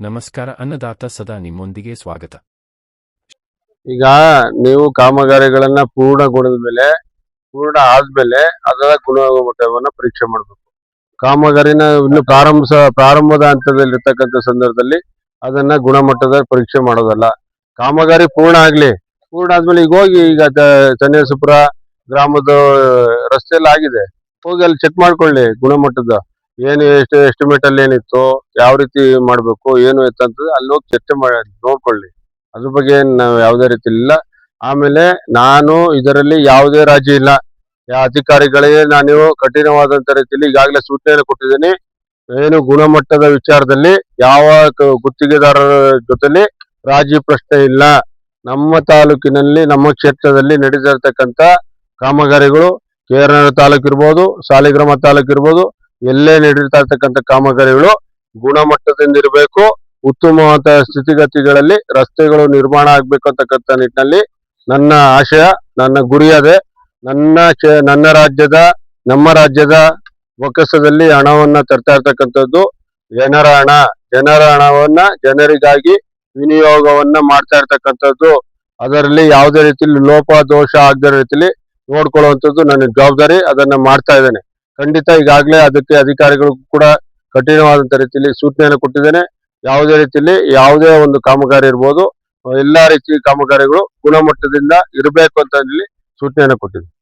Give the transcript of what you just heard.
ನಮಸ್ಕಾರ ಅನ್ನದಾತ ಸದಾ ನಿಮ್ಮೊಂದಿಗೆ ಸ್ವಾಗತ. ಈಗ ನೀವು ಕಾಮಗಾರಿಗಳನ್ನ ಪೂರ್ಣ ಆದ್ಮೇಲೆ ಅದರ ಗುಣಮಟ್ಟವನ್ನ ಪರೀಕ್ಷೆ ಮಾಡಬೇಕು. ಕಾಮಗಾರಿನ ಇನ್ನು ಪ್ರಾರಂಭದ ಹಂತದಲ್ಲಿ ಇರ್ತಕ್ಕಂಥ ಸಂದರ್ಭದಲ್ಲಿ ಅದನ್ನ ಗುಣಮಟ್ಟದ ಪರೀಕ್ಷೆ ಮಾಡೋದಲ್ಲ. ಕಾಮಗಾರಿ ಪೂರ್ಣ ಆದ್ಮೇಲೆ ಈಗ ಹೋಗಿ ಚನ್ನೇಸುಪುರ ಗ್ರಾಮದ ರಸ್ತೆಯಲ್ಲಿ ಆಗಿದೆ, ಹೋಗಿ ಅಲ್ಲಿ ಚೆಕ್ ಮಾಡ್ಕೊಳ್ಳಿ ಗುಣಮಟ್ಟದ ಏನು ಎಷ್ಟು ಎಸ್ಟಿಮೇಟ್ ಅಲ್ಲಿ ಏನಿತ್ತು, ಯಾವ ರೀತಿ ಮಾಡ್ಬೇಕು ಏನು ಅಂತ ಅಲ್ಲಿ ಹೋಗಿ ಚರ್ಚೆ ಮಾಡಿ ನೋಡ್ಕೊಳ್ಳಿ. ಅದ್ರ ಬಗ್ಗೆ ನಾವು ಯಾವುದೇ ರೀತಿ ಇಲ್ಲ. ಆಮೇಲೆ ನಾನು ಇದರಲ್ಲಿ ಯಾವುದೇ ರಾಜಿ ಇಲ್ಲ. ಅಧಿಕಾರಿಗಳಿಗೆ ನಾನು ಕಠಿಣವಾದಂತ ರೀತಿಯಲ್ಲಿ ಈಗಾಗಲೇ ಸೂಚನೆ ಕೊಟ್ಟಿದ್ದೀನಿ. ಏನು ಗುಣಮಟ್ಟದ ವಿಚಾರದಲ್ಲಿ ಯಾವ ಗುತ್ತಿಗೆದಾರರ ಜೊತೆಲಿ ರಾಜಿ ಪ್ರಶ್ನೆ ಇಲ್ಲ. ನಮ್ಮ ತಾಲೂಕಿನಲ್ಲಿ ನಮ್ಮ ಕ್ಷೇತ್ರದಲ್ಲಿ ನಡೀತಿರ್ತಕ್ಕಂಥ ಕಾಮಗಾರಿಗಳು ಕೇರಳ ತಾಲೂಕು ಇರ್ಬೋದು, ಸಾಲಿಗ್ರಾಮ ತಾಲೂಕು ಇರ್ಬೋದು, ಎಲ್ಲೇ ನಡೀತಾ ಇರ್ತಕ್ಕಂಥ ಕಾಮಗಾರಿಗಳು ಗುಣಮಟ್ಟದಿಂದ ಇರಬೇಕು. ಉತ್ತಮವಾದ ಸ್ಥಿತಿಗತಿಗಳಲ್ಲಿ ರಸ್ತೆಗಳು ನಿರ್ಮಾಣ ಆಗ್ಬೇಕು ಅಂತಕ್ಕಂಥ ನಿಟ್ಟಿನಲ್ಲಿ ನನ್ನ ಆಶಯ, ನನ್ನ ಗುರಿ ಅದೇ. ನಮ್ಮ ರಾಜ್ಯದ ಬೊಕ್ಕಸದಲ್ಲಿ ಹಣವನ್ನ ತರ್ತಾ ಇರ್ತಕ್ಕಂಥದ್ದು ಜನರ ಹಣವನ್ನ ಜನರಿಗಾಗಿ ವಿನಿಯೋಗವನ್ನ ಮಾಡ್ತಾ ಇರ್ತಕ್ಕಂಥದ್ದು. ಅದರಲ್ಲಿ ಯಾವುದೇ ರೀತಿಯಲ್ಲಿ ಲೋಪ ದೋಷ ಆಗದ ರೀತಿಯಲ್ಲಿ ನೋಡ್ಕೊಳ್ಳುವಂಥದ್ದು ನನ್ನ ಜವಾಬ್ದಾರಿ. ಅದನ್ನ ಮಾಡ್ತಾ ಇದ್ದೇನೆ. ಖಂಡಿತ ಈಗಾಗಲೇ ಅದಕ್ಕೆ ಅಧಿಕಾರಿಗಳು ಕೂಡ ಕಠಿಣವಾದಂತ ರೀತಿಯಲ್ಲಿ ಸೂಚನೆಯನ್ನು ಕೊಟ್ಟಿದ್ದೇನೆ. ಯಾವುದೇ ರೀತಿಯಲ್ಲಿ ಯಾವುದೇ ಒಂದು ಕಾಮಗಾರಿ ಇರ್ಬೋದು, ಎಲ್ಲಾ ರೀತಿಯ ಕಾಮಗಾರಿಗಳು ಗುಣಮಟ್ಟದಿಂದ ಇರಬೇಕು ಅಂತ ಹೇಳಿ ಸೂಚನೆಯನ್ನು ಕೊಟ್ಟಿದ್ದೇನೆ.